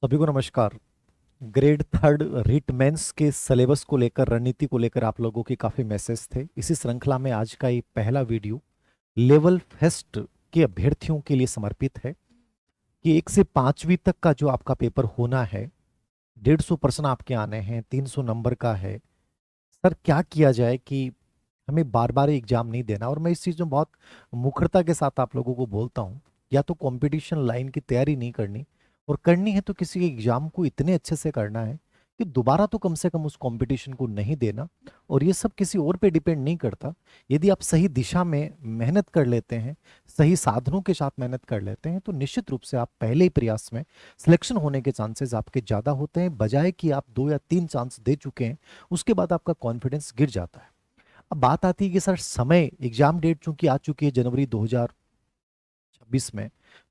सभी को नमस्कार। ग्रेड थर्ड रिट मेंस के सिलेबस को लेकर रणनीति को लेकर आप लोगों के काफ़ी मैसेज थे। इसी श्रृंखला में आज का ये पहला वीडियो लेवल फर्स्ट के अभ्यर्थियों के लिए समर्पित है कि 1 से 5वीं तक का जो आपका पेपर होना है, 150 प्रश्न आपके आने हैं, 300 नंबर का है। सर क्या किया जाए कि हमें बार बार एग्जाम नहीं देना। और मैं इस चीज़ में बहुत मुखरता के साथ आप लोगों को बोलता हूँ, या तो कंपटीशन लाइन की तैयारी नहीं करनी, और करनी है तो किसी एग्जाम को इतने अच्छे से करना है कि दोबारा तो कम से कम उस कंपटीशन को नहीं देना। और ये सब किसी और पे डिपेंड नहीं करता। यदि आप सही दिशा में मेहनत कर लेते हैं, सही साधनों के साथ मेहनत कर लेते हैं, तो निश्चित रूप से आप पहले ही प्रयास में सिलेक्शन होने के चांसेस आपके ज़्यादा होते हैं, बजाय कि आप 2 या 3 चांस दे चुके हैं उसके बाद आपका कॉन्फिडेंस गिर जाता है। अब बात आती है कि सर समय, एग्जाम डेट चूंकि आ चुकी है जनवरी 2026 में,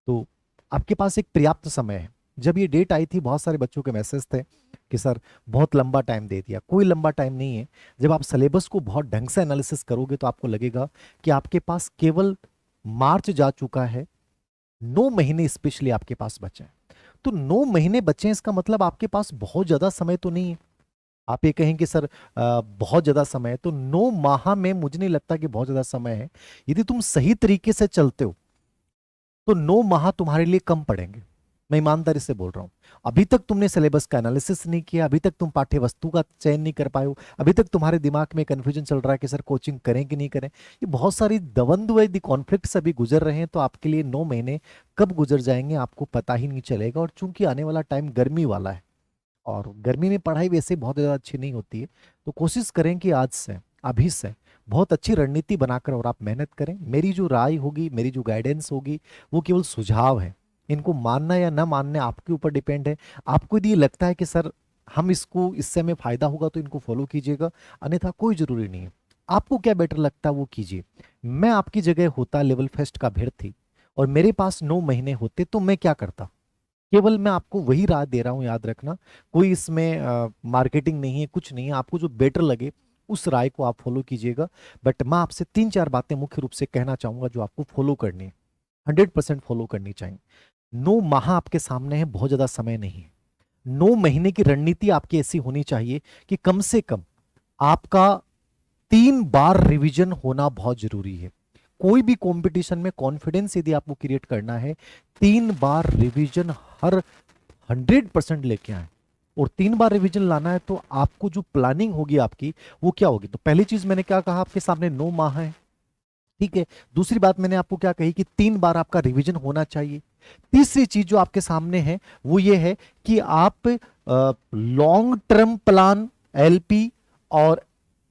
तो आपके पास एक पर्याप्त समय है। जब ये डेट आई थी बहुत सारे बच्चों के मैसेज थे कि सर बहुत लंबा टाइम दे दिया। कोई लंबा टाइम नहीं है। जब आप सिलेबस को बहुत ढंग से एनालिसिस करोगे तो आपको लगेगा कि आपके पास केवल मार्च जा चुका है, 9 महीने स्पेशली आपके पास बचे हैं। तो 9 महीने बचे हैं, इसका मतलब आपके पास बहुत ज्यादा समय तो नहीं है। आप ये कहें कि सर बहुत ज्यादा समय है, तो 9 माह में मुझे नहीं लगता कि बहुत ज्यादा समय है। यदि तुम सही तरीके से चलते हो तो 9 माह तुम्हारे लिए कम पड़ेंगे। मैं ईमानदारी से बोल रहा हूं। अभी तक तुमने सिलेबस का एनालिसिस नहीं किया, अभी तक तुम पाठ्य वस्तु का चयन नहीं कर पाए हो, अभी तक तुम्हारे दिमाग में कंफ्यूजन चल रहा है कि सर कोचिंग करें कि नहीं करें। ये बहुत सारी द्वंद्व यदि कॉन्फ्लिक्ट्स अभी गुजर रहे हैं तो आपके लिए 9 महीने कब गुजर जाएंगे आपको पता ही नहीं चलेगा। और चूंकि आने वाला टाइम गर्मी वाला है, और गर्मी में पढ़ाई वैसे बहुत ज़्यादा अच्छी नहीं होती है, तो कोशिश करें कि आज से, अभी से बहुत अच्छी रणनीति बनाकर और आप मेहनत करें। मेरी जो राय होगी, मेरी जो गाइडेंस होगी, वो केवल सुझाव है। इनको मानना या ना मानना आपके ऊपर डिपेंड है। आपको यदि ये लगता है कि सर हम इसको, इससे हमें फायदा होगा, तो इनको फॉलो कीजिएगा, अन्यथा कोई जरूरी नहीं है। आपको क्या बेटर लगता है वो कीजिए। मैं आपकी जगह होता लेवल फर्स्ट का अभ्यर्थी और मेरे पास 9 महीने होते तो मैं क्या करता। केवल मैं आपको वही राय दे रहा हूं, याद रखना। कोई इसमें मार्केटिंग नहीं है, कुछ नहीं है। आपको जो बेटर लगे उस राय को आप फॉलो कीजिएगा। बट मैं आपसे 3 4 बातें मुख्य रूप से कहना चाहूंगा जो आपको फॉलो करनी है, 100% फॉलो करनी चाहिए। 9 माह आपके सामने है, बहुत ज्यादा समय नहीं है। 9 महीने की रणनीति आपकी ऐसी होनी चाहिए कि कम से कम आपका 3 बार रिवीजन होना बहुत जरूरी है। कोई भी कंपटीशन में कॉन्फिडेंस यदि आपको क्रिएट करना है, 3 बार रिवीजन हर 100% लेके आए। और 3 बार रिवीजन लाना है तो आपको जो प्लानिंग होगी आपकी, वो क्या होगी। तो पहली चीज मैंने क्या कहा, आपके सामने 9 माह है, ठीक है। दूसरी बात मैंने आपको क्या कही कि 3 बार आपका रिवीजन होना चाहिए। तीसरी चीज जो आपके सामने है वो ये है कि आप लॉन्ग टर्म प्लान, एलपी और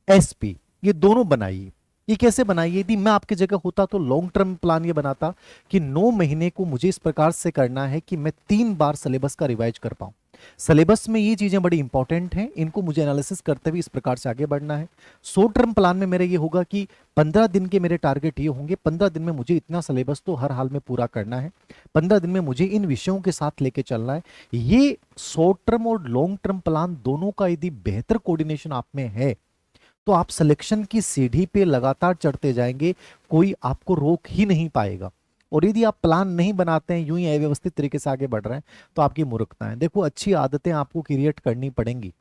एसपी, ये दोनों बनाइए। ये कैसे बनाइए, यदि मैं आपकी जगह होता तो लॉन्ग टर्म प्लान ये बनाता कि 9 महीने को मुझे इस प्रकार से करना है कि मैं 3 बार सिलेबस का रिवाइज कर पाऊं। सिलेबस में ये चीजें बड़ी इंपॉर्टेंट हैं, इनको मुझे एनालिसिस करते हुए इस प्रकार से आगे बढ़ना है। शॉर्ट टर्म प्लान में मेरे ये होगा कि 15 दिन के मेरे टारगेट ये होंगे, 15 दिन में मुझे इतना सिलेबस तो हर हाल में पूरा करना है, 15 दिन में मुझे इन विषयों के साथ लेके चलना है। ये शॉर्ट टर्म और लॉन्ग टर्म प्लान दोनों का यदि बेहतर कोऑर्डिनेशन आप में है तो आप सिलेक्शन की सीढ़ी पे लगातार चढ़ते जाएंगे, कोई आपको रोक ही नहीं पाएगा। और यदि आप प्लान नहीं बनाते हैं, यूं ही अव्यवस्थित तरीके से आगे बढ़ रहे हैं, तो आपकी मूर्खता है। देखो, अच्छी आदतें आपको क्रिएट करनी पड़ेंगी,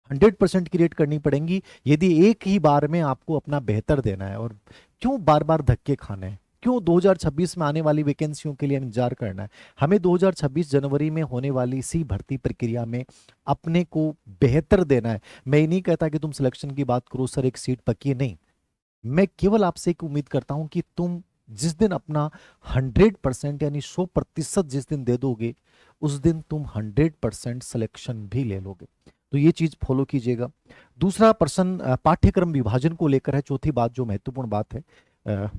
100% क्रिएट करनी पड़ेंगी, यदि एक ही बार में आपको अपना बेहतर देना है। और क्यों बार बार धक्के खाने हैं, क्यों 2026 में आने वाली वैकेंसियों के लिए इंतजार करना है। हमें 2026 जनवरी में होने वाली इसी भर्ती प्रक्रिया में अपने को बेहतर देना है। मैं ये नहीं कहता कि तुम सिलेक्शन की बात करो, सर एक सीट पक्की है, नहीं। मैं केवल आपसे एक उम्मीद करता हूं कि तुम जिस दिन अपना 100% यानी 100% जिस दिन दे दोगे, उस दिन तुम 100% सिलेक्शन भी ले लोगे। तो ये चीज फॉलो कीजिएगा। दूसरा प्रश्न पाठ्यक्रम विभाजन को लेकर है, चौथी बात जो महत्वपूर्ण बात है। अ,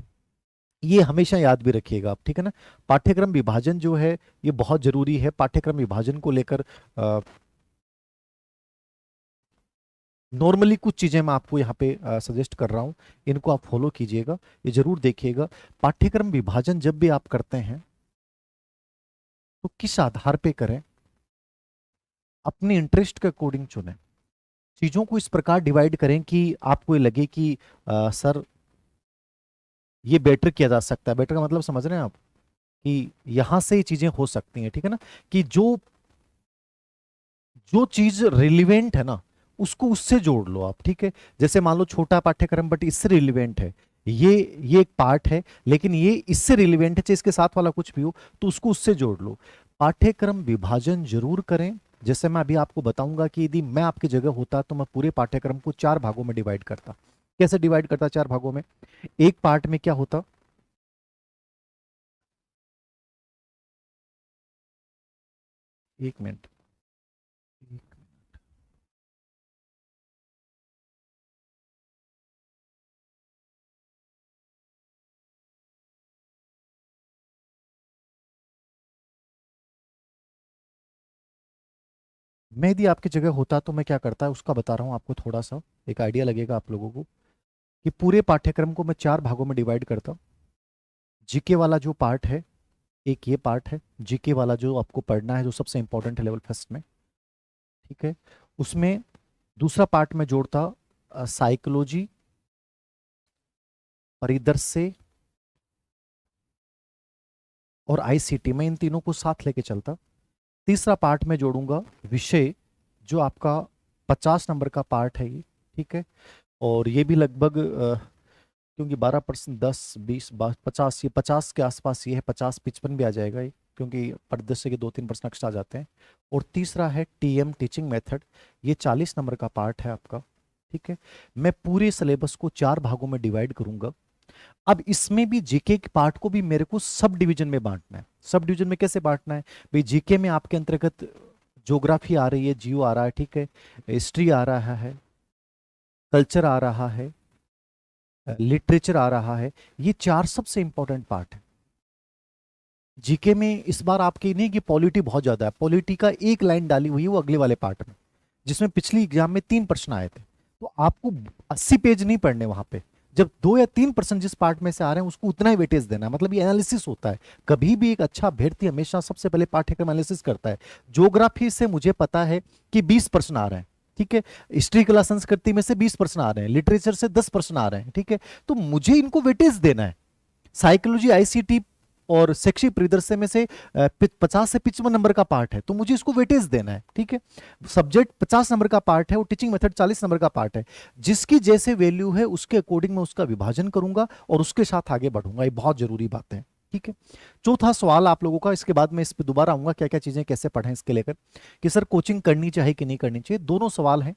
ये हमेशा याद भी रखिएगा आप, ठीक है ना। पाठ्यक्रम विभाजन जो है ये बहुत जरूरी है। पाठ्यक्रम विभाजन को लेकर नॉर्मली कुछ चीजें मैं आपको यहाँ पे सजेस्ट कर रहा हूँ, इनको आप फॉलो कीजिएगा, ये जरूर देखिएगा। पाठ्यक्रम विभाजन जब भी आप करते हैं तो किस आधार पे करें, अपने इंटरेस्ट के अकॉर्डिंग चुनें। चीजों को इस प्रकार डिवाइड करें कि आपको ये लगे कि सर ये बेटर किया जा सकता है। बेटर का मतलब समझ रहे हैं आप, कि यहां से ये चीजें हो सकती हैं, ठीक है ना। कि जो जो चीज रिलेवेंट है ना उसको उससे जोड़ लो आप, ठीक है। जैसे मान लो छोटा पाठ्यक्रम बट इससे रिलेवेंट है, ये एक पार्ट है लेकिन ये इससे रिलेवेंट है, चाहे इसके साथ वाला कुछ भी हो तो उसको उससे जोड़ लो। पाठ्यक्रम विभाजन जरूर करें। जैसे मैं अभी आपको बताऊंगा कि यदि मैं आपकी जगह होता तो मैं पूरे पाठ्यक्रम को 4 भागों में डिवाइड करता। कैसे डिवाइड करता 4 भागों में? एक पार्ट में क्या होता, एक मिनट, मैं यदि आपकी जगह होता तो मैं क्या करता उसका बता रहा हूँ आपको, थोड़ा सा एक आइडिया लगेगा आप लोगों को कि पूरे पाठ्यक्रम को मैं 4 भागों में डिवाइड करता। जीके वाला जो पार्ट है, एक ये पार्ट है जीके वाला जो आपको पढ़ना है, जो सबसे इंपॉर्टेंट है लेवल फर्स्ट में, ठीक है। उसमें दूसरा पार्ट में जोड़ता साइकोलॉजी, परिदृश्य और आईसीटी में, इन तीनों को साथ लेके चलता। तीसरा पार्ट में जोड़ूंगा विषय, जो आपका 50 नंबर का पार्ट है ये, ठीक है। और ये भी लगभग क्योंकि 12%, 10, 20, 50, ये 50 के आसपास ये है, 50, 55 भी आ जाएगा ये, क्योंकि परिदृश्य के 2-3% एक्स्ट्रा आ जाते हैं। और तीसरा है टीएम, टीचिंग मेथड, ये 40 नंबर का पार्ट है आपका, ठीक है। मैं पूरे सिलेबस को 4 भागों में डिवाइड करूंगा। अब इसमें भी जीके के पार्ट को भी मेरे को सब डिवीजन में बांटना है। सब डिवीजन में कैसे बांटना है भाई? जीके में आपके अंतर्गत ज्योग्राफी आ रही है, जियो आ रहा है, ठीक है, हिस्ट्री आ रहा है, कल्चर आ रहा है, लिटरेचर आ रहा है। ये 4 सबसे इंपॉर्टेंट पार्ट है जीके में। इस बार आपकी नहीं कि पॉलिटी बहुत ज्यादा है, पॉलिटी का एक लाइन डाली हुई है वो अगले वाले पार्ट में, जिसमें पिछली एग्जाम में 3 प्रश्न आए थे। तो आपको 80 पेज नहीं पढ़ने वहां पे। जब 2 या 3% जिस पार्ट में से आ रहे हैं उसको उतना ही वेटेज देना है, मतलब ये एनालिसिस होता है। कभी भी एक अच्छा अभ्यर्थी हमेशा सबसे पहले पाठ्यक्रम एनालिसिस करता है। ज्योग्राफी से मुझे पता है कि 20 प्रश्न आ रहे हैं, ठीक है। हिस्ट्री कला संस्कृति में से 20 प्रश्न आ रहे हैं, लिटरेचर से 10 प्रश्न आ रहे हैं, ठीक है। तो मुझे इनको वेटेज देना है। साइकोलॉजी, आईसीटी और शैक्षिक परिदृश्य में से 50 से 55 नंबर का पार्ट है, तो मुझे इसको वेटेज देना है, ठीक है। सब्जेक्ट 50 नंबर का पार्ट है और टीचिंग मेथड 40 नंबर का पार्ट है। जिसकी जैसे वैल्यू है उसके अकॉर्डिंग मैं उसका विभाजन करूंगा और उसके साथ आगे बढ़ूंगा। ये बहुत जरूरी बात है, ठीक है। चौथा सवाल आप लोगों का, इसके बाद मैं इस पर दोबारा आऊंगा क्या क्या चीजें कैसे पढ़ें इसके लेकर, कि सर कोचिंग करनी चाहिए कि नहीं करनी चाहिए। दोनों सवाल हैं।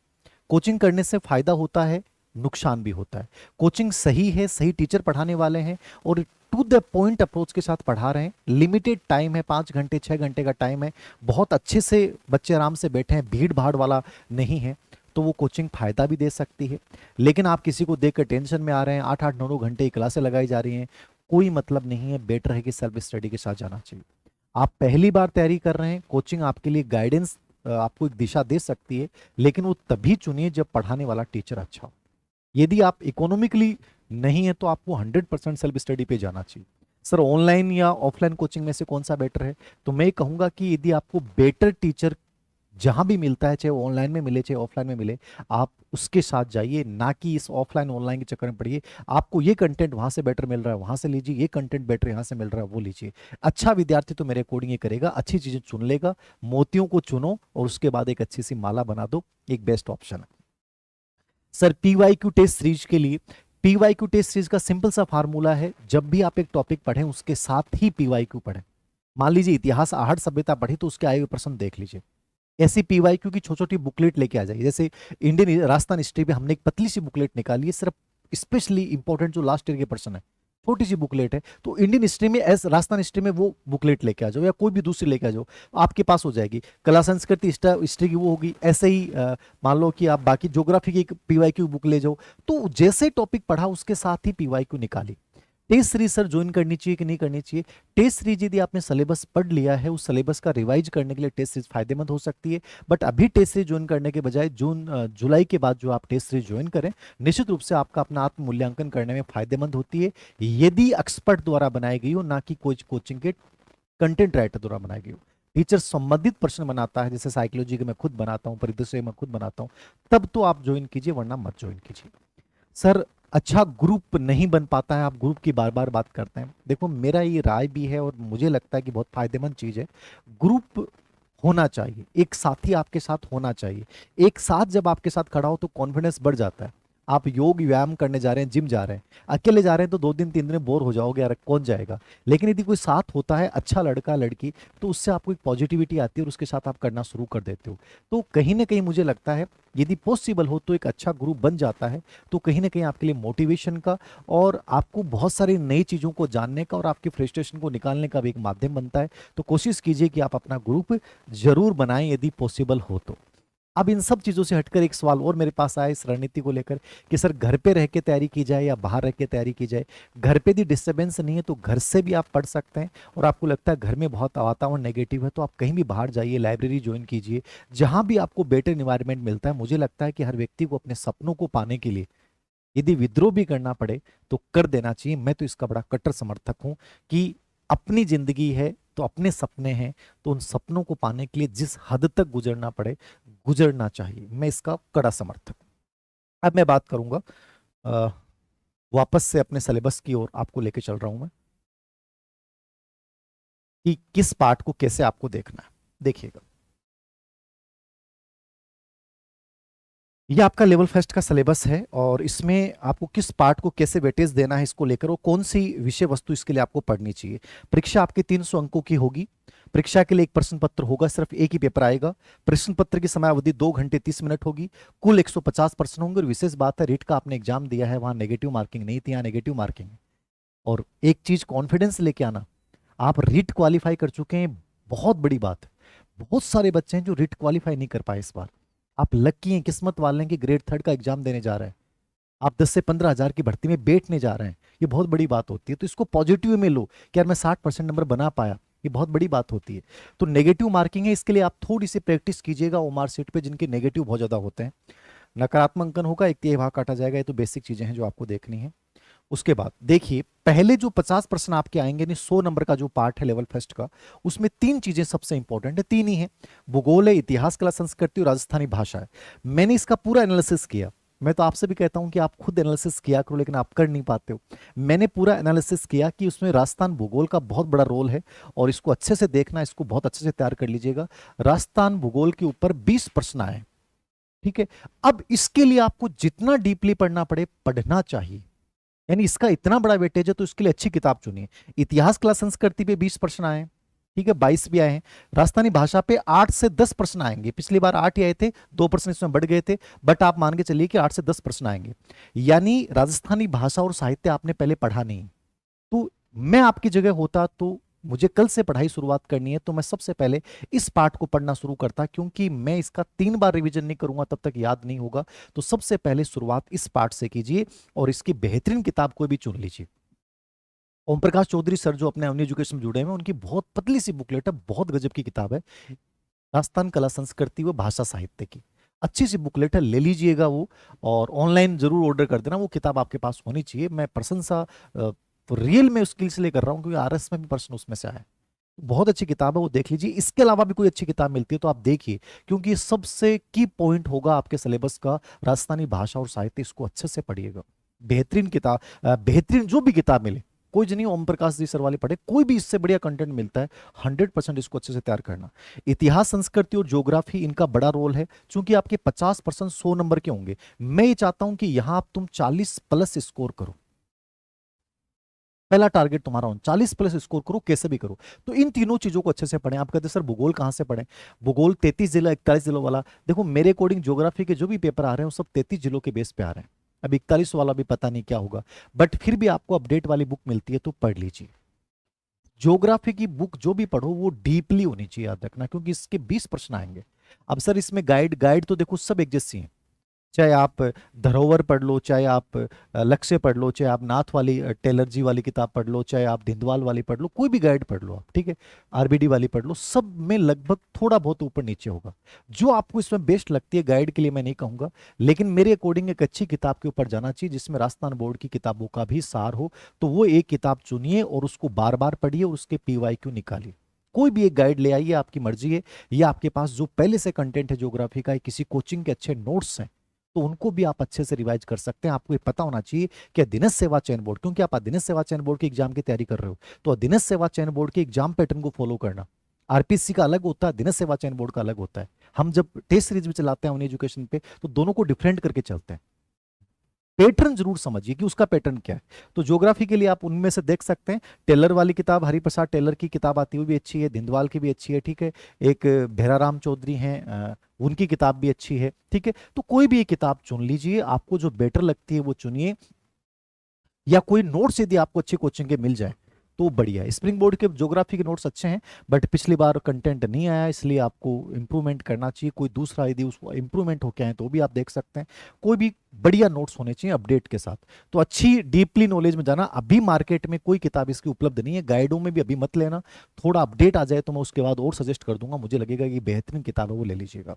कोचिंग करने से फायदा होता है, नुकसान भी होता है। कोचिंग सही है, सही टीचर पढ़ाने वाले हैं और टू द पॉइंट अप्रोच के साथ पढ़ा रहे हैं, लिमिटेड टाइम है, 5 घंटे 6 घंटे का टाइम है, बहुत अच्छे से बच्चे आराम से बैठे हैं, भीड़ भाड़ वाला नहीं है, तो वो कोचिंग फायदा भी दे सकती है। लेकिन आप किसी को देखकर टेंशन में आ रहे हैं, 8-8 9 9 घंटे की क्लासें लगाई जा रही हैं, कोई मतलब नहीं है। बेटर है कि सेल्फ स्टडी के साथ जाना चाहिए। आप पहली बार तैयारी कर रहे हैं, कोचिंग आपके लिए गाइडेंस, आपको एक दिशा दे सकती है, लेकिन वो तभी चुनिए जब पढ़ाने वाला टीचर अच्छा हो। यदि आप इकोनॉमिकली नहीं है तो आपको 100% सेल्फ स्टडी पे जाना चाहिए। सर ऑनलाइन या ऑफलाइन कोचिंग में से कौन सा बेटर है? तो मैं कहूंगा कि यदि आपको बेटर टीचर जहां भी मिलता है, चाहे ऑनलाइन में मिले चाहे ऑफलाइन में मिले, आप उसके साथ जाइए, ना कि इस ऑफलाइन ऑनलाइन के चक्कर में पड़िए। आपको ये कंटेंट वहां से बेटर मिल रहा है वहां से लीजिए, ये कंटेंट बेटर यहां से मिल रहा है वो लीजिए। अच्छा विद्यार्थी तो मेरे अकॉर्डिंग ये करेगा, अच्छी चीजें चुन लेगा। मोतियों को चुनो और उसके बाद एक अच्छी सी माला बना दो, एक बेस्ट ऑप्शन है। सर पीवाईक्यू टेस्ट सीरीज के लिए, पीवाईक्यू टेस्ट सीरीज का सिंपल सा फार्मूला है, जब भी आप एक टॉपिक पढ़ें उसके साथ ही पीवाईक्यू पढ़ें। मान लीजिए इतिहास, आहट सभ्यता पढ़ी तो उसके आए हुए प्रश्न देख लीजिए। ऐसी पीवाईक्यू की छोटी छोटी बुकलेट लेके आ जाइए। जैसे इंडियन राजस्थान हिस्ट्री में हमने एक पतली सी बुकलेट निकाली है, सिर्फ स्पेशली इंपॉर्टेंट जो लास्ट ईयर के प्रश्न है, छोटी सी बुकलेट है। तो इंडियन हिस्ट्री में, एस राजस्थान हिस्ट्री में वो बुकलेट लेके आ जाओ या कोई भी दूसरी लेके आ जाओ, आपके पास हो जाएगी। कला संस्कृति हिस्ट्री की वो होगी। ऐसे ही मान लो कि आप बाकी ज्योग्राफी की एक पीवाईक्यू बुक ले जाओ। तो जैसे टॉपिक पढ़ा उसके साथ ही पीवाईक्यू निकाली। टेस्ट सीरीज सर ज्वाइन करनी चाहिए कि नहीं करनी चाहिए? टेस्ट सीरीज यदि आपने सिलेबस पढ़ लिया है, उस सिलेबस का रिवाइज करने के लिए टेस्ट सीरीज फायदेमंद हो सकती है। बट अभी टेस्ट सीरीज ज्वाइन करने के बजाय जुलाई के बाद जो आप टेस्ट सीरीज ज्वाइन करें, निश्चित रूप से आपका अपना आत्म मूल्यांकन करने में फायदेमंद होती है, यदि एक्सपर्ट द्वारा बनाई गई हो, ना कि कोई कोचिंग के कंटेंट राइटर द्वारा बनाई गई हो। टीचर संबंधित प्रश्न बनाता है, जैसे साइकोलॉजी के मैं खुद बनाता हूँ, परिदृश्य मैं खुद बनाता हूँ, तब तो आप ज्वाइन कीजिए, वरना मत ज्वाइन कीजिए। सर अच्छा ग्रुप नहीं बन पाता है, आप ग्रुप की बार बार बात करते हैं। देखो मेरा ये राय भी है और मुझे लगता है कि बहुत फायदेमंद चीज है। ग्रुप होना चाहिए, एक साथी आपके साथ होना चाहिए। एक साथ जब आपके साथ खड़ा हो तो कॉन्फिडेंस बढ़ जाता है। आप योग व्यायाम करने जा रहे हैं, जिम जा रहे हैं, अकेले जा रहे हैं तो 2 दिन 3 दिन में बोर हो जाओगे, यार कौन जाएगा। लेकिन यदि कोई साथ होता है, अच्छा लड़का लड़की, तो उससे आपको एक पॉजिटिविटी आती है और उसके साथ आप करना शुरू कर देते हो। तो कहीं ना कहीं मुझे लगता है यदि पॉसिबल हो तो एक अच्छा ग्रुप बन जाता है, तो कहीं ना कहीं आपके लिए मोटिवेशन का और आपको बहुत सारी नई चीज़ों को जानने का और आपकी फ्रस्ट्रेशन को निकालने का भी एक माध्यम बनता है। तो कोशिश कीजिए कि आप अपना ग्रुप जरूर बनाएं यदि पॉसिबल हो तो। अब इन सब चीज़ों से हटकर एक सवाल और मेरे पास आया इस रणनीति को लेकर कि सर घर पे रह के तैयारी की जाए या बाहर रह के तैयारी की जाए। घर पे भी डिस्टर्बेंस नहीं है तो घर से भी आप पढ़ सकते हैं, और आपको लगता है घर में बहुत वातावरण नेगेटिव है तो आप कहीं भी बाहर जाइए, लाइब्रेरी ज्वाइन कीजिए, जहां भी आपको बेटर इन्वायरमेंट मिलता है। मुझे लगता है कि हर व्यक्ति को अपने सपनों को पाने के लिए यदि विद्रोह भी करना पड़े तो कर देना चाहिए। मैं तो इसका बड़ा कट्टर समर्थक हूं कि अपनी जिंदगी है तो अपने सपने हैं, तो उन सपनों को पाने के लिए जिस हद तक गुजरना पड़े गुजरना चाहिए। मैं इसका कड़ा समर्थक हूं। अब मैं बात करूंगा अ, वापस से अपने सिलेबस की ओर आपको लेके चल रहा हूं मैं, कि किस पार्ट को कैसे आपको देखना है। देखिएगा, ये आपका लेवल फर्स्ट का सिलेबस है और इसमें आपको किस पार्ट को कैसे वेटेज देना है इसको लेकर, और कौन सी विषय वस्तु इसके लिए आपको पढ़नी चाहिए। परीक्षा आपकी 300 अंकों की होगी। परीक्षा के लिए एक प्रश्न पत्र होगा, सिर्फ एक ही पेपर आएगा। प्रश्न पत्र की समय अवधि 2 घंटे 30 मिनट होगी। कुल 150 प्रश्न होंगे, और विशेष बात है रीट का आपने एग्जाम दिया है, वहां नेगेटिव मार्किंग नहीं थी, यहाँ नेगेटिव मार्किंग है। और एक चीज कॉन्फिडेंस लेके आना, आप रीट क्वालिफाई कर चुके हैं, बहुत बड़ी बात है। बहुत सारे बच्चे हैं जो रीट क्वालिफाई नहीं कर पाए इस बार। आप लकी हैं, किस्मत वाले हैं कि ग्रेड थर्ड का एग्जाम देने जा रहे हैं। आप 10 से 15 हजार की भर्ती में बैठने जा रहे हैं, ये बहुत बड़ी बात होती है। तो इसको पॉजिटिव में लो कि यार मैं 60% नंबर बना पाया, ये बहुत बड़ी बात होती है। तो नेगेटिव मार्किंग है, इसके लिए आप थोड़ी सी प्रैक्टिस कीजिएगा ओमार सीट पे, जिनके नेगेटिव बहुत ज्यादा होते हैं। नकारात्मक अंकन होगा, एक तिहाई भाग काटा जाएगा। ये तो बेसिक चीजें हैं जो आपको देखनी है। उसके बाद देखिए, पहले जो 50 प्रश्न आपके आएंगे, नहीं 100 नंबर का जो पार्ट है लेवल फर्स्ट का, उसमें 3 चीजें सबसे इंपॉर्टेंट है, 3 ही है। भूगोल है, इतिहास, कला संस्कृति और राजस्थानी भाषा है। मैंने इसका पूरा एनालिसिस किया। मैं तो आपसे भी कहता हूं कि आप खुद एनालिसिस किया करो, लेकिन आप कर नहीं पाते हो। मैंने पूरा एनालिसिस किया कि उसमें राजस्थान भूगोल का बहुत बड़ा रोल है, और इसको अच्छे से देखना, इसको बहुत अच्छे से तैयार कर लीजिएगा। राजस्थान भूगोल के ऊपर 20 प्रश्न आए, ठीक है। अब इसके लिए आपको जितना डीपली पढ़ना पड़े पढ़ना चाहिए, यानी इसका इतना बड़ा वेटेज है तो इसके लिए अच्छी किताब चुनिए। इतिहास कला संस्कृति पे 20 प्रश्न आए हैं, ठीक है, 22 भी आए हैं। राजस्थानी भाषा पे 8 से 10 प्रश्न आएंगे, पिछली बार 8 ही आए थे, 2 प्रश्न इसमें बढ़ गए थे, बट आप मान के चलिए कि 8 से 10 प्रश्न आएंगे। यानी राजस्थानी भाषा और साहित्य आपने पहले पढ़ा नहीं। तो मैं आपकी जगह होता तो मुझे कल से पढ़ाई शुरुआत करनी है, तो मैं सबसे पहले इस पार्ट को पढ़ना शुरू करता, क्योंकि मैं इसका 3 बार रिवीजन नहीं करूंगा तब तक याद नहीं होगा। तो सबसे पहले शुरुआत इस पार्ट से कीजिए, और इसकी बेहतरीन किताब को भी चुन लीजिए। ओम प्रकाश चौधरी सर जो अपने अवनी एजुकेशन में जुड़े हैं, उनकी बहुत पतली सी बुकलेट है, बहुत गजब की किताब है, राजस्थान कला संस्कृति व भाषा साहित्य की। अच्छी सी बुकलेट है, ले लीजिएगा वो, और ऑनलाइन जरूर ऑर्डर कर देना, वो किताब आपके पास होनी चाहिए। मैं प्रशंसा रियल में उसके लिए कर रहा हूँ, क्योंकि आरएस में भी प्रश्न उसमें से आया। बहुत अच्छी किताब है, वो देख लीजिए। इसके अलावा भी कोई अच्छी किताब मिलती है तो आप देखिए, क्योंकि ये सबसे की पॉइंट होगा आपके सिलेबस का, राजस्थानी भाषा और साहित्य, इसको अच्छे से पढ़िएगा। बेहतरीन किताब, बेहतरीन जो भी किताब मिले, कोई नहीं ओम प्रकाश जी सर वाले पढ़े, कोई भी इससे बढ़िया कंटेंट मिलता है, 100% इसको अच्छे से तैयार करना। इतिहास, संस्कृति और ज्योग्राफी, इनका बड़ा रोल है, क्योंकि आपके 50% 100 नंबर के होंगे। मैं ये चाहता हूं कि यहां आप तुम 40 प्लस स्कोर करो, पहला टारगेट तुम्हारा हो 40 प्लस स्कोर करो, कैसे भी करो। तो इन तीनों चीजों को अच्छे से पढ़ें। आप कहते हैं सर भूगोल कहां से पढ़ें, भूगोल 33 जिला 41 जिलों वाला, देखो मेरे अकॉर्डिंग ज्योग्राफी के जो भी पेपर आ रहे हैं वो सब 33 जिलों के बेस पे आ रहे हैं। अब 41 वाला भी पता नहीं क्या होगा, बट फिर भी आपको अपडेट वाली बुक मिलती है तो पढ़ लीजिए। ज्योग्राफी की बुक जो भी पढ़ो वो डीपली होनी चाहिए, याद रखना, क्योंकि इसके 20 प्रश्न आएंगे। अब सर इसमें गाइड गाइड तो देखो सब एक जैसी हैं, चाहे आप धरोहर पढ़ लो, चाहे आप लक्ष्य पढ़ लो, चाहे आप नाथ वाली टेलर जी वाली किताब पढ़ लो, चाहे आप धिंदवाल वाली पढ़ लो, कोई भी गाइड पढ़ लो आप, ठीक है, आरबीडी वाली पढ़ लो, सब में लगभग थोड़ा बहुत ऊपर नीचे होगा। जो आपको इसमें बेस्ट लगती है, गाइड के लिए मैं नहीं कहूंगा, लेकिन मेरे अकॉर्डिंग एक अच्छी किताब के ऊपर जाना चाहिए जिसमें राजस्थान बोर्ड की किताबों का भी सार हो। तो वो एक किताब चुनिए और उसको बार बार पढ़िए और उसके पीवाईक्यू निकालिए। कोई भी एक गाइड ले आइए, आपकी मर्जी है, या आपके पास जो पहले से कंटेंट है ज्योग्राफी का, किसी कोचिंग के अच्छे नोट्स हैं तो उनको भी आप अच्छे से रिवाइज कर सकते हैं। आपको ये पता होना चाहिए कि अधीनस्थ सेवा चयन बोर्ड, क्योंकि आप अधीनस्थ सेवा चयन बोर्ड के एग्जाम की तैयारी कर रहे हो, तो अधीनस्थ सेवा चयन बोर्ड के एग्जाम पैटर्न को फॉलो करना। आरपीएससी का अलग होता है, दिनज सेवा चयन बोर्ड का अलग होता है। हम जब टेस्ट सीरीज में चलाते हैं उन एजुकेशन पे तो दोनों को डिफरेंट करके चलते हैं। पैटर्न जरूर समझिए कि उसका पैटर्न क्या है। तो ज्योग्राफी के लिए आप उनमें से देख सकते हैं, टेलर वाली किताब, हरिप्रसाद टेलर की किताब आती है वो भी अच्छी है, धिंदवाल की भी अच्छी है, ठीक है। एक भेराराम चौधरी हैं, उनकी किताब भी अच्छी है, ठीक है। तो कोई भी एक किताब चुन लीजिए, आपको जो बेटर लगती है वो चुनिए, या कोई नोट्स यदि आपको अच्छी कोचिंग के मिल जाए तो बढ़िया है। स्प्रिंग बोर्ड के ज्योग्राफी के नोट्स अच्छे हैं, बट पिछली बार कंटेंट नहीं आया, इसलिए आपको इंप्रूवमेंट करना चाहिए। कोई दूसरा यदि उसको इंप्रूवमेंट होके आए तो भी आप देख सकते हैं। कोई भी बढ़िया नोट्स होने चाहिए अपडेट के साथ। तो अच्छी डीपली नॉलेज में जाना। अभी मार्केट में कोई किताब इसकी उपलब्ध नहीं है, गाइडों में भी अभी मत लेना, थोड़ा अपडेट आ जाए तो मैं उसके बाद और सजेस्ट कर दूंगा, मुझे लगेगा कि बेहतरीन किताब है वो ले लीजिएगा।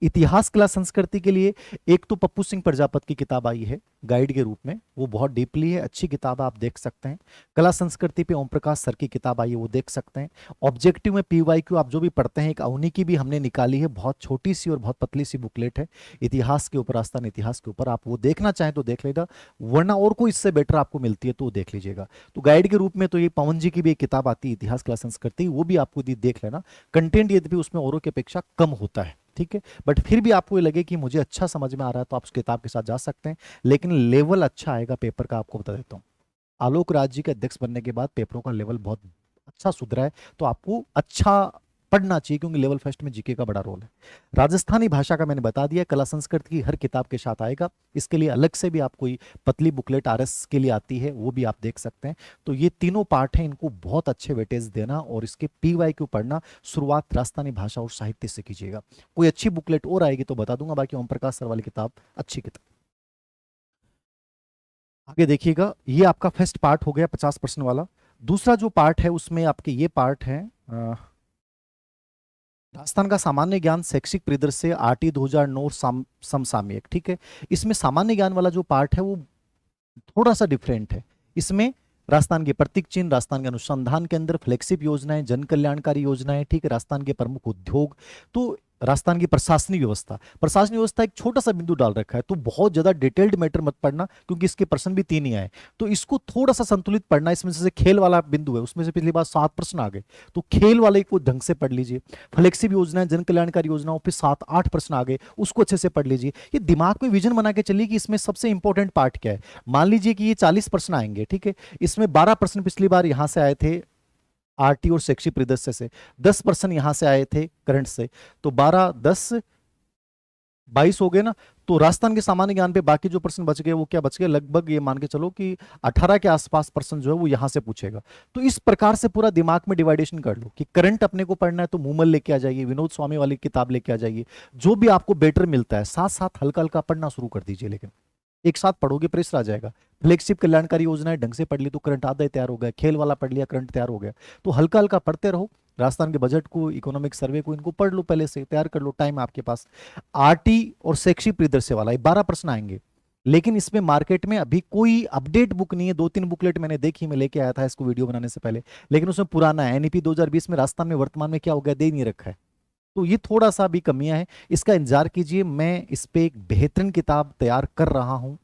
इतिहास, कला, संस्कृति के लिए एक तो पप्पू सिंह प्रजापत की किताब आई है गाइड के रूप में, वो बहुत डीपली है, अच्छी किताब आप देख सकते हैं। कला संस्कृति पे ओम प्रकाश सर की किताब आई है, वो देख सकते हैं। ऑब्जेक्टिव में पीवाईक्यू आप जो भी पढ़ते हैं, एक अवनी की भी हमने निकाली है, बहुत छोटी सी और बहुत पतली सी बुकलेट है इतिहास के ऊपर, राजस्थान इतिहास के ऊपर। आप वो देखना चाहें तो देख लेगा, वरना और कोई इससे बेटर आपको मिलती है तो देख लीजिएगा। तो गाइड के रूप में तो ये पवन जी की भी एक किताब आती है इतिहास, कला, संस्कृति, वो भी आपको देख लेना। कंटेंट यदि उसमें औरों की अपेक्षा कम होता है, ठीक है, बट फिर भी आपको ये लगे कि मुझे अच्छा समझ में आ रहा है तो आप उस किताब के साथ जा सकते हैं, लेकिन लेवल अच्छा आएगा पेपर का, आपको बता देता हूँ। आलोक राज जी के अध्यक्ष बनने के बाद पेपरों का लेवल बहुत अच्छा सुधरा है, तो आपको अच्छा पढ़ना चाहिए, क्योंकि लेवल फर्स्ट में जीके का बड़ा रोल है। राजस्थानी भाषा का मैंने बता दिया, कला संस्कृत की हर किताब के साथ आएगा। इसके लिए अलग से भी आपको पतली बुकलेट आरएस के लिए आती है, वो भी आप देख सकते हैं। तो ये तीनों पार्ट हैं, इनको बहुत अच्छे वेटेज देना और इसके पीवाईक्यू पढ़ना। शुरुआत राजस्थानी भाषा और साहित्य से कीजिएगा। कोई अच्छी बुकलेट और आएगी तो बता दूंगा, बाकी ओम प्रकाश सर वाली किताब अच्छी किताब। आगे देखिएगा, ये आपका फर्स्ट पार्ट हो गया 50% वाला। दूसरा जो पार्ट है उसमें आपके ये पार्ट है राजस्थान का सामान्य ज्ञान शैक्षिक परिदृश्य आरटी 2009 समसामयिक, ठीक है। इसमें सामान्य ज्ञान वाला जो पार्ट है वो थोड़ा सा डिफरेंट है। इसमें राजस्थान के प्रतीक चिन्ह, राजस्थान के अनुसंधान केंद्र, फ्लैगशिप योजनाएं, जन कल्याणकारी योजनाएं, ठीक है, राजस्थान के प्रमुख उद्योग, तो राजस्थान की प्रशासनिक व्यवस्था। प्रशासनिक व्यवस्था एक छोटा सा बिंदु डाल रखा है, तो बहुत ज्यादा डिटेल्ड मैटर मत पढ़ना, क्योंकि इसके प्रश्न भी 3 ही आए, तो इसको थोड़ा सा संतुलित पढ़ना। इसमें से खेल वाला बिंदु है, उसमें से पिछली बार 7 प्रश्न आ गए, तो खेल वाले को ढंग से पढ़ लीजिए। फ्लेक्सिब योजनाएं, जन कल्याणकारी योजनाओं पे 7-8 प्रश्न आ गए, उसको अच्छे से पढ़ लीजिए। ये दिमाग में विजन बना के चलिए कि इसमें सबसे इंपॉर्टेंट पार्ट क्या है। मान लीजिए कि ये 40 प्रश्न आएंगे, ठीक है, इसमें 12 प्रश्न पिछली बार यहां से आए थे आरटी और शैक्षिक परिदृश्य से, 10% यहां से आए थे करंट से, तो 12, 10, 22 हो गए ना। तो राजस्थान के सामान्य ज्ञान पे बाकी जो प्रश्न बच गए वो क्या बच गए, लगभग ये मान के चलो कि 18 के आसपास प्रश्न जो है वो यहां से पूछेगा। तो इस प्रकार से पूरा दिमाग में डिवाइडेशन कर लो कि करंट अपने को पढ़ना है तो मूमल लेके आ जाइए, विनोद स्वामी वाली किताब लेके आ जाइए, जो भी आपको बेटर मिलता है, साथ साथ हल्का हल्का पढ़ना शुरू कर दीजिए। लेकिन एक साथ पढ़ोगे प्रेशर आ जाएगा। फ्लेगशिप कल्याणकारी योजनाएं ढंग से पढ़ ली तो करंट आधा ही तैयार हो गया, खेल वाला पढ़ लिया करंट तैयार हो गया। तो हल्का हल्का पढ़ते रहो, राजस्थान के बजट को, इकोनॉमिक सर्वे को, इनको पढ़ लो, पहले से तैयार कर लो, टाइम आपके पास। आरटी और शैक्षिक परिदृश्य वाला 12 प्रश्न आएंगे, लेकिन इसमें मार्केट में अभी कोई अपडेट बुक नहीं है। 2-3 बुकलेट मैंने देखी, मैं लेके आया था इसको वीडियो बनाने से पहले, लेकिन उसमें पुराना है, एनईपी 2020 में राजस्थान में वर्तमान में क्या हो गया दे नहीं रखा है। तो ये थोड़ा सा भी कमियां है, इसका इंतजार कीजिए। मैं इस पे एक बेहतरीन किताब तैयार कर रहा हूं,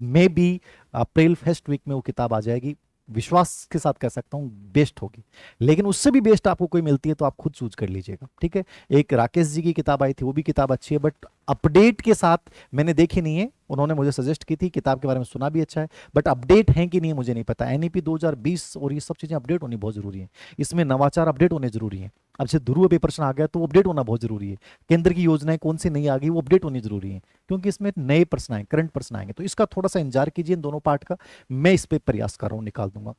maybe April first week में वो किताब आ जाएगी। विश्वास के साथ कह सकता हूं बेस्ट होगी, लेकिन उससे भी बेस्ट आपको कोई मिलती है तो आप खुद चूज कर लीजिएगा, ठीक है। एक राकेश जी की किताब आई थी, वो भी किताब अच्छी है, बट अपडेट के साथ मैंने देखी नहीं है। उन्होंने मुझे सजेस्ट की थी, किताब के बारे में सुना भी अच्छा है, बट अपडेट है कि नहीं मुझे नहीं पता। एनईपी 2020 और ये सब चीजें अपडेट होनी बहुत जरूरी है, इसमें नवाचार अपडेट होने जरूरी है। अब से ध्रुव पे प्रश्न आ गया तो अपडेट होना बहुत जरूरी है। केंद्र की योजनाएं कौन सी नई आ गई वो अपडेट होनी जरूरी है, क्योंकि इसमें नए प्रश्न आए, करंट प्रश्न आएंगे। तो इसका थोड़ा सा इंतजार कीजिए इन दोनों पार्ट का, मैं इस पे प्रयास कर रहा हूं, निकाल दूंगा।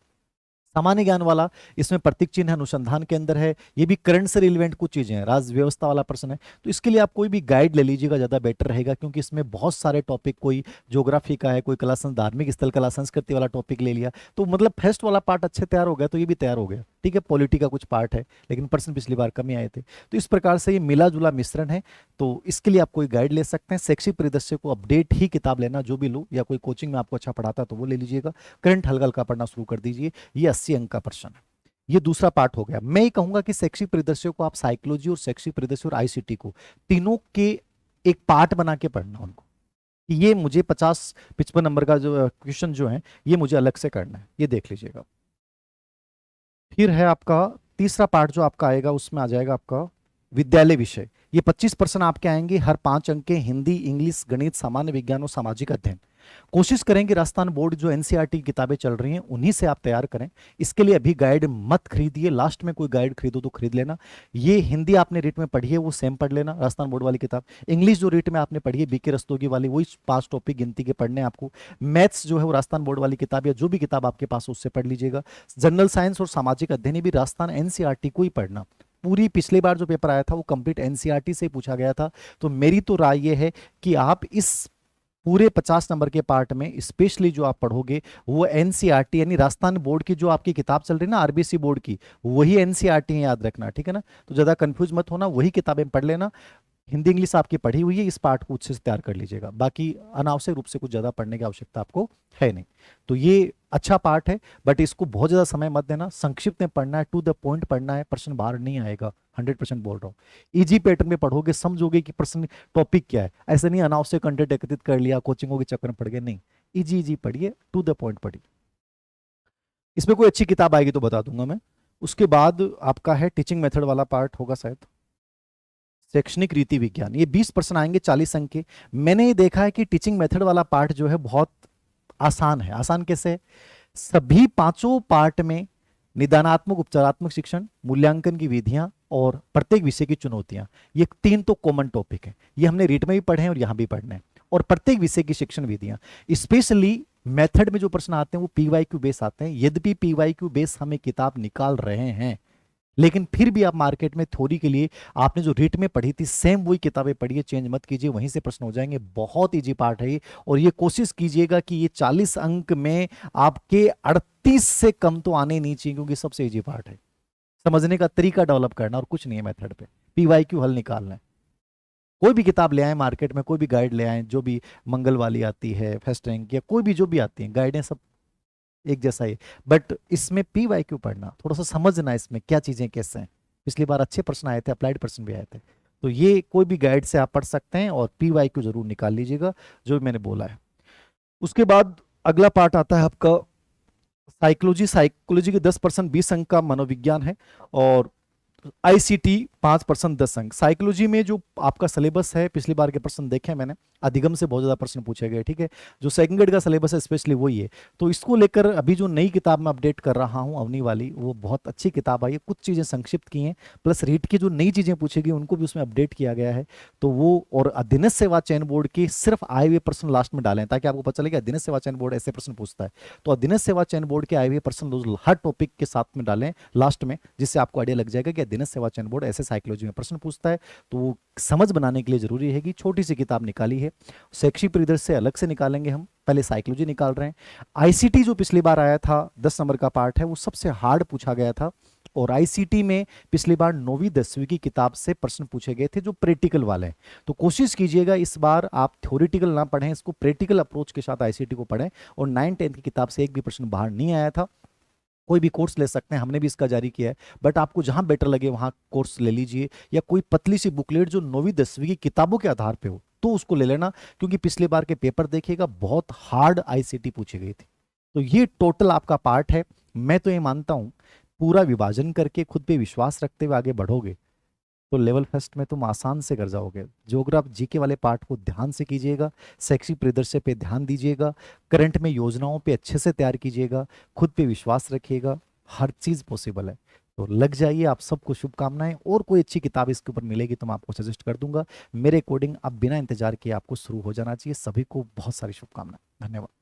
सामान्य ज्ञान वाला, इसमें प्रतीक चिन्ह है, अनुसंधान के अंदर है, ये भी करंट से रिलेवेंट कुछ चीजें हैं, राज्य व्यवस्था वाला प्रश्न है। तो इसके लिए आप कोई भी गाइड ले लीजिएगा, ज्यादा बेटर रहेगा, क्योंकि इसमें बहुत सारे टॉपिक, कोई ज्योग्राफी का है, कोई कला धार्मिक स्थल कला संस्कृति वाला टॉपिक ले लिया, तो मतलब फर्स्ट वाला पार्ट अच्छे तैयार हो गया, तो ये भी तैयार हो गया, ठीक है। पॉलिटी का कुछ पार्ट है, लेकिन प्रश्न पिछली बार कम ही आए थे। तो इस प्रकार से ये मिला जुला मिश्रण है, तो इसके लिए आप कोई गाइड ले सकते हैं। शैक्षिक परिदृश्य को अपडेट ही किताब लेना, जो भी लो, या कोई कोचिंग में आपको अच्छा पढ़ाता है तो वो ले लीजिएगा। करंट हल्का हल्का पढ़ना शुरू कर दीजिए। ये 80 अंक का प्रश्न है। ये दूसरा पार्ट हो गया। मैं ये कहूंगा कि शैक्षिक परिदृश्यों को आप साइकोलॉजी और शैक्षिक परिदृश्य और आईसीटी को, तीनों के एक पार्ट बना के पढ़ना उनको, कि ये मुझे 50-55 नंबर का जो क्वेश्चन जो है ये मुझे अलग से करना है, ये देख लीजिएगा। फिर है आपका तीसरा पार्ट जो आपका आएगा उसमें आ जाएगा आपका विद्यालय विषय। ये 25% आपके आएंगे, हर 5 अंक के हिंदी, इंग्लिश, गणित, सामान्य विज्ञान और सामाजिक अध्ययन। कोशिश करेंगे राजस्थान बोर्ड जो एनसीईआरटी की किताबें चल रही हैं उन्हीं से आप तैयार करें। इसके लिए अभी गाइड मत खरीदिए, लास्ट में कोई गाइड खरीदो तो खरीद लेना। ये हिंदी आपने रीट में पढ़ी है वो सेम पढ़ लेना, राजस्थान बोर्ड वाली किताब। इंग्लिश जो रीट में आपने पढ़ी है बीके रस्तोगी वाली, वही 5 टॉपिक गिनती के पढ़ने आपको। मैथ्स जो है वो राजस्थान बोर्ड वाली किताब या जो भी किताब आपके पास उससे पढ़ लीजिएगा। जनरल साइंस और सामाजिक अध्ययन भी राजस्थान एनसीईआरटी को ही पढ़ना। पूरी पिछली बार जो पेपर आया था वो कंप्लीट एनसीईआरटी से पूछा गया था। तो मेरी तो राय ये है कि आप इस पूरे 50 नंबर के पार्ट में स्पेशली जो आप पढ़ोगे वो एनसीईआरटी यानी राजस्थान बोर्ड की जो आपकी किताब चल रही है ना आरबीसी बोर्ड की, वही एनसीईआरटी है, याद रखना, ठीक है ना। तो ज्यादा कंफ्यूज मत होना, वही किताबें पढ़ लेना। हिंदी इंग्लिश आपकी पढ़ी हुई है, इस पार्ट को अच्छे से तैयार कर लीजिएगा। बाकी अनावश्यक रूप से कुछ ज्यादा पढ़ने की आवश्यकता आपको है नहीं। तो ये अच्छा पार्ट है, बट इसको बहुत ज्यादा समय मत देना, संक्षिप्त में पढ़ना है, टू द पॉइंट पढ़ना है, प्रश्न बाहर नहीं आएगा, 100% बोल रहा हूँ। इजी पैटर्न में पढ़ोगे, समझोगे कि प्रश्न टॉपिक क्या है। ऐसा नहीं अनावश्यक कंटेंट एकत्रित कर लिया, कोचिंगों के चक्कर में पड़ गए, नहीं। इजी इजी पढ़िए, टू द पॉइंट पढ़िए। इसमें कोई अच्छी किताब आएगी तो बता दूंगा मैं। उसके बाद आपका है टीचिंग मेथड वाला पार्ट होगा शायद, शैक्षणिक रीति विज्ञान। ये 20% आएंगे, 40 अंक के। मैंने ये देखा है कि टीचिंग मेथड वाला पार्ट जो है बहुत आसान है। आसान कैसे? सभी 5 पार्ट में निदानात्मक उपचारात्मक शिक्षण, मूल्यांकन की विधियां और प्रत्येक विषय की चुनौतियां, ये 3 तो कॉमन टॉपिक है। ये हमने रीट में भी पढ़े हैं और यहां भी पढ़ने हैं। और प्रत्येक विषय की शिक्षण विधियां, स्पेशली मेथड में जो प्रश्न आते हैं वो पीवाईक्यू बेस आते हैं। यद्यपि पीवाईक्यू बेस हमें किताब निकाल रहे हैं, लेकिन फिर भी आप मार्केट में थ्योरी के लिए आपने जो रीट में पढ़ी थी सेम वही किताबें पढ़िए, चेंज मत कीजिए, वहीं से प्रश्न हो जाएंगे। बहुत इजी पार्ट है ये। और ये कोशिश कीजिएगा कि ये 40 अंक में आपके 38 से कम तो आने नहीं चाहिए, क्योंकि सबसे इजी पार्ट है। समझने का तरीका डेवलप करना और कुछ नहीं है मेथड पे, पीवाईक्यू हल निकालना है। कोई भी किताब ले आए मार्केट में, कोई भी गाइड ले आए, जो भी मंगल वाली आती है, फर्स्ट रैंक या कोई भी जो भी आती है गाइडें, सब एक जैसा ही। बट इसमें पीवाईक्यू पढ़ना, थोड़ा सा समझना इसमें क्या चीजें कैसे हैं। पिछली बार अच्छे प्रश्न आए थे, अप्लाइड प्रश्न भी आए थे। तो ये कोई भी गाइड से आप पढ़ सकते हैं और पीवाईक्यू जरूर निकाल लीजिएगा, जो मैंने बोला है। उसके बाद अगला पार्ट आता है आपका साइकोलॉजी। साइकोलॉजी के 10% 20 अंक का मनोविज्ञान है, और आईसीटी 5% 10 अंक। साइकोलॉजी में जो आपका सिलेबस है, पिछली बार के प्रश्न देखे मैंने, अधिगम से बहुत ज्यादा प्रश्न पूछे गए, ठीक है। जो सेकंड ग्रेड का सिलेबस है स्पेशली वही है। तो इसको लेकर अभी जो नई किताब मैं अपडेट कर रहा हूं अवनी वाली, वो बहुत अच्छी किताब आई है। कुछ चीजें संक्षिप्त की हैं, प्लस रीट की जो नई चीजें पूछी गई उनको भी उसमें अपडेट किया गया है। तो वो, और अधीनस्थ सेवा चयन बोर्ड के सिर्फ आए हुए प्रश्न लास्ट में डालें, ताकि आपको पता चले कि अधीनस्थ सेवा चयन बोर्ड ऐसे प्रश्न पूछता है। तो अधीनस्थ सेवा चयन बोर्ड के आए हुए प्रश्न हर टॉपिक के साथ में डालें लास्ट में, जिससे आपको आइडिया लग जाएगा कि अधीनस्थ सेवा चयन बोर्ड ऐसे साइकोलॉजी में प्रश्न पूछता है। तो वो समझ बनाने के लिए जरूरी है कि छोटी सी किताब निकाली है। शैक्षिक परिदृश्य से अलग से निकालेंगे हम, पहले साइकोलॉजी निकाल रहे हैं। आईसीटी जो पिछली बार आया था 10 नंबर का पार्ट है, वो सबसे हार्ड पूछा गया था। और आईसीटी में पिछली बार 9वीं 10वीं की किताब से प्रश्न पूछे गए थे जो प्रैक्टिकल वाले हैं। तो कोशिश कीजिएगा इस बार आप थ्योरेटिकल ना पढ़ें, इसको प्रैक्टिकल अप्रोच के साथ आईसीटी को पढ़ें। और 9 10 की किताब से एक भी प्रश्न बाहर नहीं आया था। कोई भी कोर्स ले सकते हैं, हमने भी इसका जारी किया है, बट आपको जहां बेटर लगे वहां कोर्स ले लीजिए, या कोई पतली सी बुकलेट जो 9वीं 10वीं की किताबों के आधार पे हो तो उसको ले लेना, क्योंकि पिछले बार के पेपर देखिएगा बहुत हार्ड आईसीटी पूछी गई थी। तो ये टोटल आपका पार्ट है। मैं तो ये मानता हूं पूरा विभाजन करके खुद पे विश्वास रखते हुए आगे बढ़ोगे तो लेवल फर्स्ट में तुम आसान से कर जाओगे। ज्योग्राफ जीके वाले पार्ट को ध्यान से कीजिएगा, शैक्षिक परिदृश्य पे ध्यान दीजिएगा, करंट में योजनाओं पे अच्छे से तैयार कीजिएगा, खुद पे विश्वास रखिएगा, हर चीज पॉसिबल है। तो लग जाइए, आप सबको शुभकामनाएं। और कोई अच्छी किताब इसके ऊपर मिलेगी तो मैं आपको सजेस्ट कर दूंगा। मेरे अकॉर्डिंग अब बिना इंतजार किए आपको शुरू हो जाना चाहिए। सभी को बहुत सारी शुभकामनाएं, धन्यवाद।